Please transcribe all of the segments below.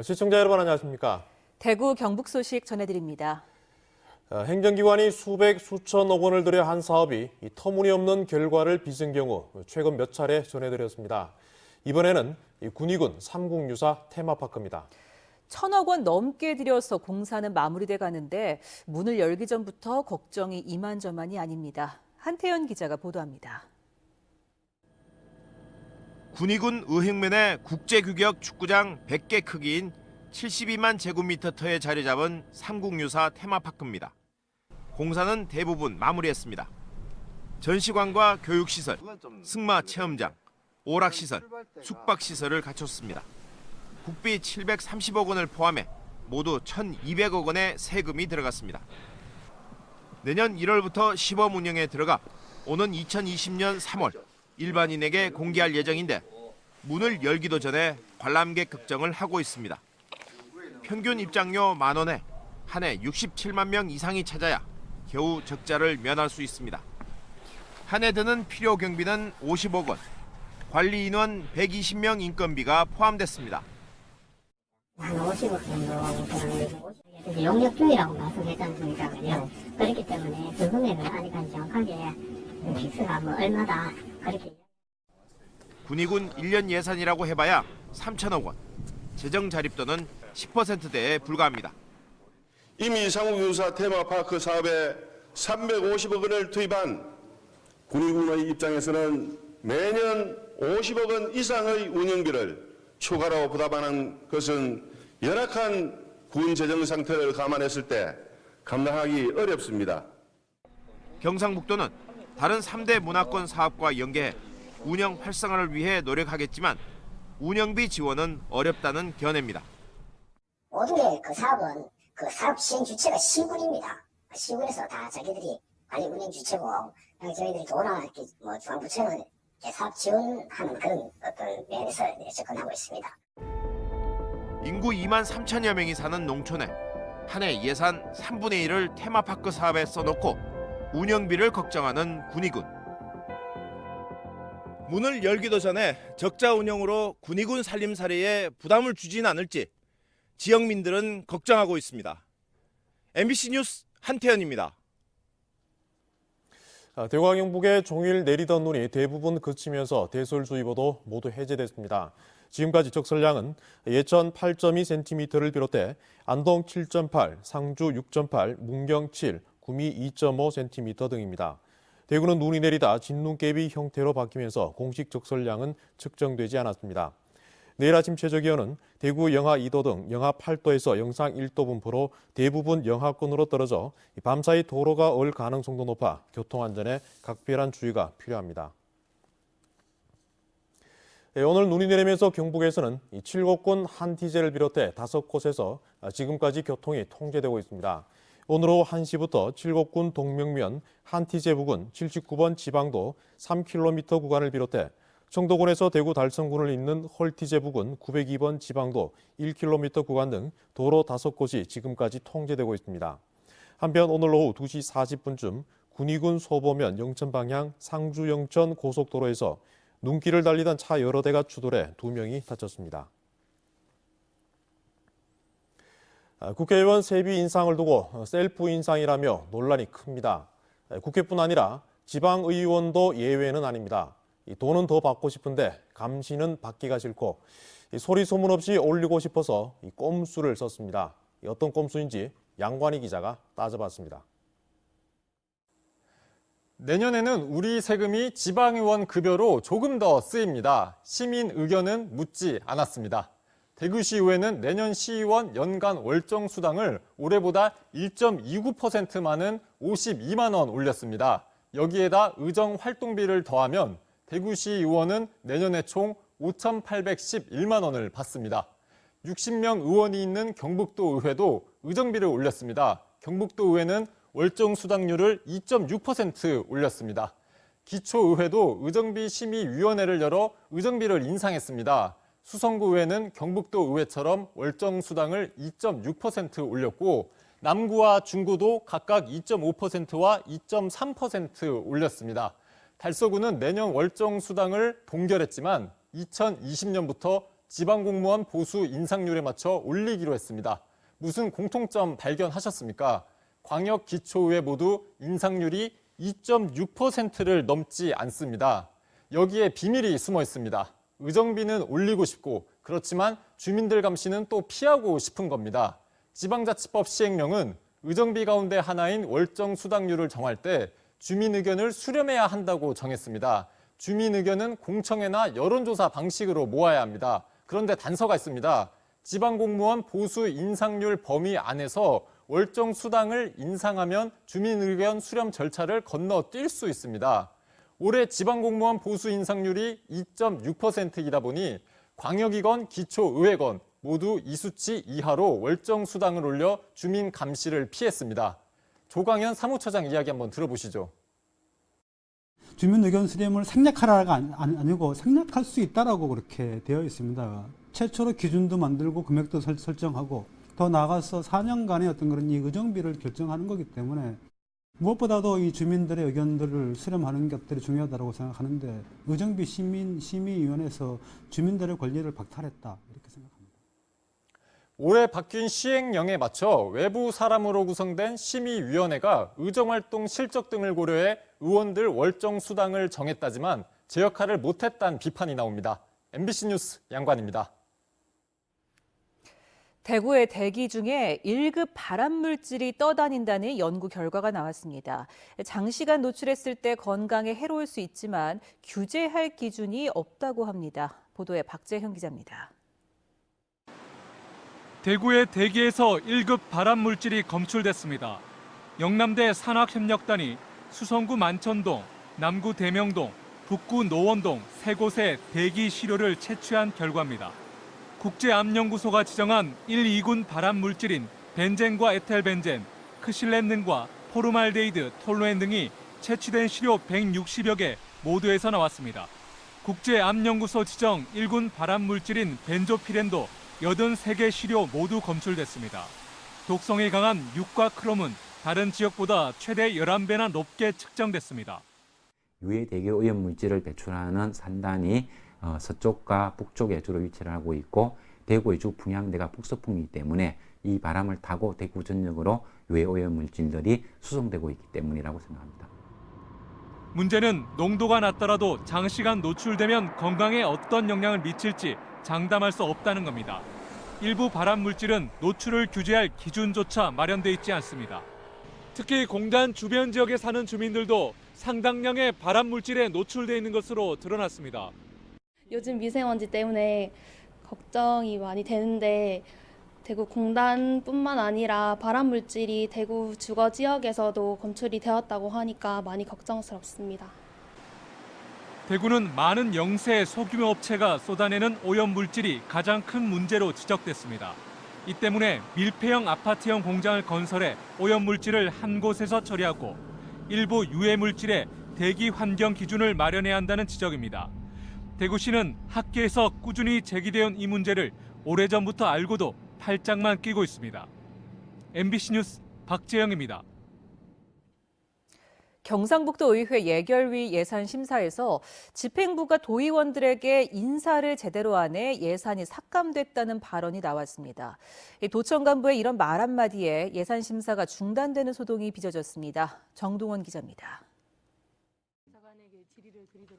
시청자 여러분 안녕하십니까? 대구 경북 소식 전해드립니다. 행정기관이 수백 수천억 원을 들여 한 사업이 터무니없는 결과를 빚은 경우 최근 몇 차례 전해드렸습니다. 이번에는 군위군 삼국유사 테마파크입니다. 1,000억 원 넘게 들여서 공사는 마무리돼 가는데 문을 열기 전부터 걱정이 이만저만이 아닙니다. 한태연 기자가 보도합니다. 군위군 의흥면의 국제규격 축구장 100개 크기인 72만 제곱미터터에 자리 잡은 삼국유사 테마파크입니다. 공사는 대부분 마무리했습니다. 전시관과 교육시설, 승마 체험장, 오락시설, 숙박시설을 갖췄습니다. 국비 730억 원을 포함해 모두 1,200억 원의 세금이 들어갔습니다. 내년 1월부터 시범 운영에 들어가 오는 2020년 3월 일반인에게 공개할 예정인데 문을 열기도 전에 관람객 걱정을 하고 있습니다. 평균 입장료 10,000원에 한 해 67만 명 이상이 찾아야 겨우 적자를 면할 수 있습니다. 한 해 드는 필요 경비는 50억 원, 관리 인원 120명 인건비가 포함됐습니다. 한 50억 정도 용역중이라고 말씀했지 않습니까? 그렇기 때문에 그 금액을 아직까지 정확하게 픽스가 얼마다 그렇게. 군위군 1년 예산이라고 해봐야 3천억 원, 재정 자립도는 10%대에 불과합니다. 이미 삼국유사 테마파크 사업에 350억 원을 투입한 군위군의 입장에서는 매년 50억 원 이상의 운영비를 추가로 부담하는 것은 열악한 군 재정 상태를 감안했을 때 감당하기 어렵습니다. 경상북도는 다른 3대 문화권 사업과 연계해 운영 활성화를 위해 노력하겠지만 운영비 지원은 어렵다는 견해입니다. 모두의 그 사업은 그 사업 시행 주체가 시군입니다. 시군에서 다 자기들이 관리 운영 주체고 저희들이 도나 중앙부처는 사업 지원하는 그런 어떤 면에서 접근하고 있습니다. 인구 2만 3천여 명이 사는 농촌에 한 해 예산 3분의 1을 테마파크 사업에 써놓고 운영비를 걱정하는 군위군. 문을 열기도 전에 적자 운영으로 군위군 살림살이에 부담을 주진 않을지 지역민들은 걱정하고 있습니다. MBC 뉴스 한태연입니다. 대구와 경북에 종일 내리던 눈이 대부분 그치면서 대설주의보도 모두 해제됐습니다. 지금까지 적설량은 예천 8.2cm를 비롯해 안동 7.8, 상주 6.8, 문경 7, 구미 2.5cm 등입니다. 대구는 눈이 내리다 진눈깨비 형태로 바뀌면서 공식 적설량은 측정되지 않았습니다. 내일 아침 최저기온은 대구 영하 2도 등 영하 8도에서 영상 1도 분포로 대부분 영하권으로 떨어져 밤사이 도로가 얼 가능성도 높아 교통안전에 각별한 주의가 필요합니다. 오늘 눈이 내리면서 경북에서는 7곳군 한티제를 비롯해 5곳에서 지금까지 교통이 통제되고 있습니다. 오늘 오후 1시부터 7곳군 동명면 한티제 부근 79번 지방도 3km 구간을 비롯해 청도군에서 대구 달성군을 잇는 헐티제 부근 902번 지방도 1km 구간 등 도로 5곳이 지금까지 통제되고 있습니다. 한편 오늘 오후 2시 40분쯤 군위군 소보면 영천 방향 상주 영천 고속도로에서 눈길을 달리던 차 여러 대가 추돌해 2명이 다쳤습니다. 국회의원 세비 인상을 두고 셀프 인상이라며 논란이 큽니다. 국회뿐 아니라 지방의원도 예외는 아닙니다. 돈은 더 받고 싶은데 감시는 받기가 싫고 소리 소문 없이 올리고 싶어서 꼼수를 썼습니다. 어떤 꼼수인지 양관희 기자가 따져봤습니다. 내년에는 우리 세금이 지방의원 급여로 조금 더 쓰입니다. 시민 의견은 묻지 않았습니다. 대구시의회는 내년 시의원 연간 월정 수당을 올해보다 1.29% 많은 52만 원 올렸습니다. 여기에다 의정 활동비를 더하면 대구시 의원은 내년에 총 5,811만 원을 받습니다. 60명 의원이 있는 경북도 의회도 의정비를 올렸습니다. 경북도 의회는 월정 수당률을 2.6% 올렸습니다. 기초의회도 의정비 심의위원회를 열어 의정비를 인상했습니다. 수성구의회는 경북도 의회처럼 월정 수당을 2.6% 올렸고 남구와 중구도 각각 2.5%와 2.3% 올렸습니다. 달서구는 내년 월정 수당을 동결했지만 2020년부터 지방공무원 보수 인상률에 맞춰 올리기로 했습니다. 무슨 공통점 발견하셨습니까? 광역 기초의회 모두 인상률이 2.6%를 넘지 않습니다. 여기에 비밀이 숨어 있습니다. 의정비는 올리고 싶고 그렇지만 주민들 감시는 또 피하고 싶은 겁니다. 지방자치법 시행령은 의정비 가운데 하나인 월정 수당률을 정할 때 주민 의견을 수렴해야 한다고 정했습니다. 주민 의견은 공청회나 여론조사 방식으로 모아야 합니다. 그런데 단서가 있습니다. 지방공무원 보수 인상률 범위 안에서 월정 수당을 인상하면 주민 의견 수렴 절차를 건너뛸 수 있습니다. 올해 지방공무원 보수 인상률이 2.6%이다 보니 광역이건 기초의회건 모두 이 수치 이하로 월정 수당을 올려 주민 감시를 피했습니다. 조광현 사무처장 이야기 한번 들어보시죠. 주민 의견 수렴을 생략하라가 아니고 생략할 수 있다라고 그렇게 되어 있습니다. 최초로 기준도 만들고 금액도 설정하고 더 나아가서 4년간의 어떤 그런 이 의정비를 결정하는 거기 때문에 무엇보다도 이 주민들의 의견들을 수렴하는 것들이 중요하다고 생각하는데 의정비 심의위원회에서 주민들의 권리를 박탈했다 이렇게 생각합니다. 올해 바뀐 시행령에 맞춰 외부 사람으로 구성된 심의위원회가 의정활동 실적 등을 고려해 의원들 월정 수당을 정했다지만 제 역할을 못했다는 비판이 나옵니다. MBC 뉴스 양관입니다. 대구의 대기 중에 1급 발암물질이 떠다닌다는 연구 결과가 나왔습니다. 장시간 노출했을 때 건강에 해로울 수 있지만 규제할 기준이 없다고 합니다. 보도에 박재형 기자입니다. 대구의 대기에서 1급 발암물질이 검출됐습니다. 영남대 산학협력단이 수성구 만천동, 남구 대명동, 북구 노원동 세 곳의 대기 시료를 채취한 결과입니다. 국제암연구소가 지정한 1, 2군 발암물질인 벤젠과 에텔벤젠, 크실렌능과 포르말데이드, 톨루엔 등이 채취된 시료 160여 개 모두에서 나왔습니다. 국제암연구소 지정 1군 발암물질인 벤조피렌도 83개 시료 모두 검출됐습니다. 독성이 강한 육과 크롬은 다른 지역보다 최대 11배나 높게 측정됐습니다. 유해 대기 오염 물질을 배출하는 산단이 서쪽과 북쪽에 주로 위치를 하고 있고 대구의 주 풍향대가 북서풍이기 때문에 이 바람을 타고 대구 전역으로 유해 오염 물질들이 수송되고 있기 때문이라고 생각합니다. 문제는 농도가 낮더라도 장시간 노출되면 건강에 어떤 영향을 미칠지 장담할 수 없다는 겁니다. 일부 발암 물질은 노출을 규제할 기준조차 마련돼 있지 않습니다. 특히 공단 주변 지역에 사는 주민들도 상당량의 발암 물질에 노출돼 있는 것으로 드러났습니다. 요즘 미세먼지 때문에 걱정이 많이 되는데 대구 공단뿐만 아니라 발암 물질이 대구 주거 지역에서도 검출이 되었다고 하니까 많이 걱정스럽습니다. 대구는 많은 영세 소규모 업체가 쏟아내는 오염 물질이 가장 큰 문제로 지적됐습니다. 이 때문에 밀폐형 아파트형 공장을 건설해 오염 물질을 한 곳에서 처리하고 일부 유해 물질의 대기 환경 기준을 마련해야 한다는 지적입니다. 대구시는 학계에서 꾸준히 제기되어 온 이 문제를 오래전부터 알고도 팔짱만 끼고 있습니다. MBC 뉴스 박재영입니다. 경상북도 의회 예결위 예산심사에서 집행부가 도의원들에게 인사를 제대로 안 해 예산이 삭감됐다는 발언이 나왔습니다. 도청 간부의 이런 말 한마디에 예산심사가 중단되는 소동이 빚어졌습니다. 정동원 기자입니다.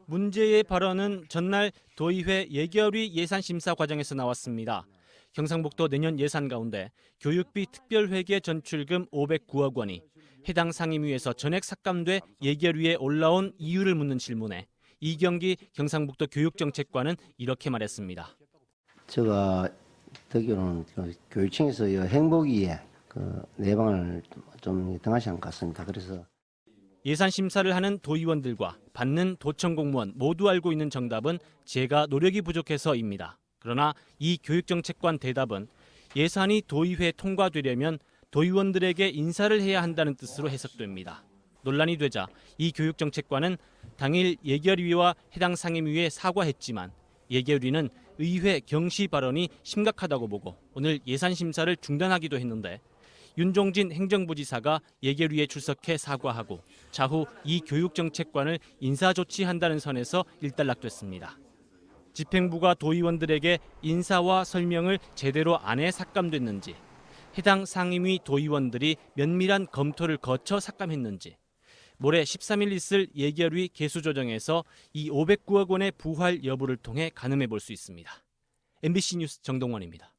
문제의 발언은 전날 도의회 예결위 예산심사 과정에서 나왔습니다. 경상북도 내년 예산 가운데 교육비 특별회계 전출금 509억 원이 해당 상임위에서 전액 삭감돼 예결위에 올라온 이유를 묻는 질문에 이경기 경상북도 교육정책관은 이렇게 말했습니다. 제가 듣기로는 교육청에서 행복위에 내방을 좀 등하시 않은 것 같습니다. 그래서 예산 심사를 하는 도의원들과 받는 도청 공무원 모두 알고 있는 정답은 제가 노력이 부족해서입니다. 그러나 이 교육정책관 대답은 예산이 도의회 통과되려면 도의원들에게 인사를 해야 한다는 뜻으로 해석됩니다. 논란이 되자 이 교육정책관은 당일 예결위와 해당 상임위에 사과했지만 예결위는 의회 경시 발언이 심각하다고 보고 오늘 예산 심사를 중단하기도 했는데 윤종진 행정부지사가 예결위에 출석해 사과하고 차후 이 교육정책관을 인사조치한다는 선에서 일단락됐습니다. 집행부가 도의원들에게 인사와 설명을 제대로 안 해 삭감됐는지, 해당 상임위 도의원들이 면밀한 검토를 거쳐 삭감했는지, 모레 13일 있을 예결위 개수조정에서 이 509억 원의 부활 여부를 통해 가늠해 볼 수 있습니다. MBC 뉴스 정동원입니다.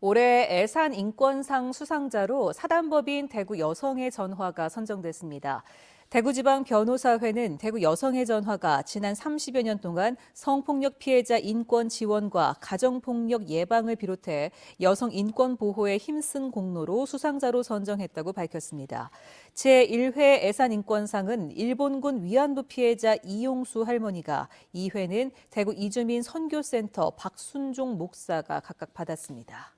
올해 애산 인권상 수상자로 사단법인 대구 여성의 전화가 선정됐습니다. 대구지방변호사회는 대구 여성의 전화가 지난 30여 년 동안 성폭력 피해자 인권 지원과 가정폭력 예방을 비롯해 여성 인권 보호에 힘쓴 공로로 수상자로 선정했다고 밝혔습니다. 제1회 애산인권상은 일본군 위안부 피해자 이용수 할머니가, 2회는 대구 이주민 선교센터 박순종 목사가 각각 받았습니다.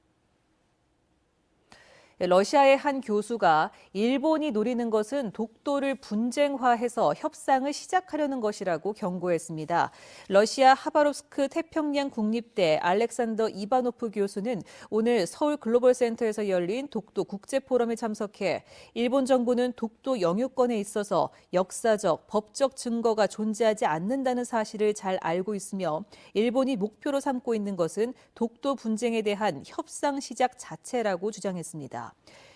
러시아의 한 교수가 일본이 노리는 것은 독도를 분쟁화해서 협상을 시작하려는 것이라고 경고했습니다. 러시아 하바롭스크 태평양 국립대 알렉산더 이바노프 교수는 오늘 서울 글로벌센터에서 열린 독도 국제포럼에 참석해 일본 정부는 독도 영유권에 있어서 역사적, 법적 증거가 존재하지 않는다는 사실을 잘 알고 있으며 일본이 목표로 삼고 있는 것은 독도 분쟁에 대한 협상 시작 자체라고 주장했습니다.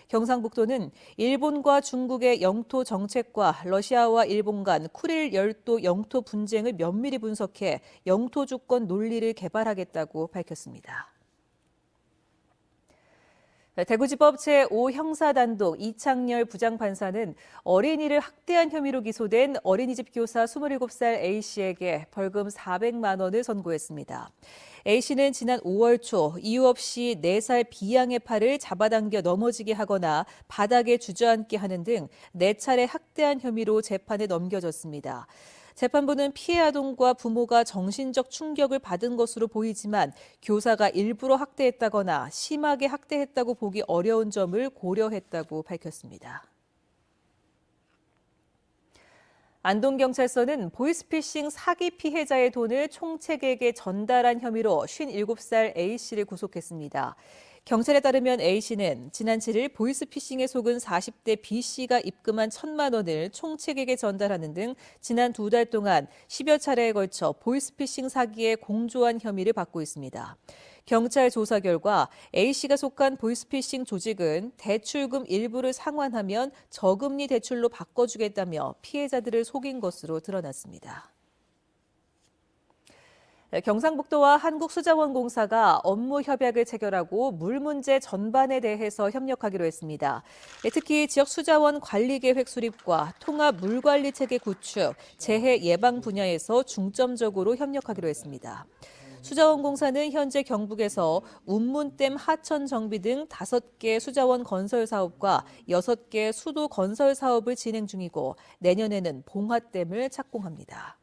경상북도는 일본과 중국의 영토 정책과 러시아와 일본 간 쿠릴 열도 영토 분쟁을 면밀히 분석해 영토 주권 논리를 개발하겠다고 밝혔습니다. 대구지법 제5형사단독 이창열 부장판사는 어린이를 학대한 혐의로 기소된 어린이집 교사 27살 A씨에게 벌금 400만 원을 선고했습니다. A씨는 지난 5월 초 이유 없이 4살 B양의 팔을 잡아당겨 넘어지게 하거나 바닥에 주저앉게 하는 등 4차례 학대한 혐의로 재판에 넘겨졌습니다. 재판부는 피해 아동과 부모가 정신적 충격을 받은 것으로 보이지만 교사가 일부러 학대했다거나 심하게 학대했다고 보기 어려운 점을 고려했다고 밝혔습니다. 안동경찰서는 보이스피싱 사기 피해자의 돈을 총책에게 전달한 혐의로 57살 A씨를 구속했습니다. 경찰에 따르면 A씨는 지난 7일 보이스피싱에 속은 40대 B씨가 입금한 1,000만 원을 총책에게 전달하는 등 지난 2달 동안 10여 차례에 걸쳐 보이스피싱 사기에 공조한 혐의를 받고 있습니다. 경찰 조사 결과 A씨가 속한 보이스피싱 조직은 대출금 일부를 상환하면 저금리 대출로 바꿔주겠다며 피해자들을 속인 것으로 드러났습니다. 경상북도와 한국수자원공사가 업무 협약을 체결하고 물 문제 전반에 대해서 협력하기로 했습니다. 특히 지역 수자원 관리 계획 수립과 통합 물 관리 체계 구축, 재해 예방 분야에서 중점적으로 협력하기로 했습니다. 수자원공사는 현재 경북에서 운문댐 하천 정비 등 5개 수자원 건설 사업과 6개 수도 건설 사업을 진행 중이고 내년에는 봉화댐을 착공합니다.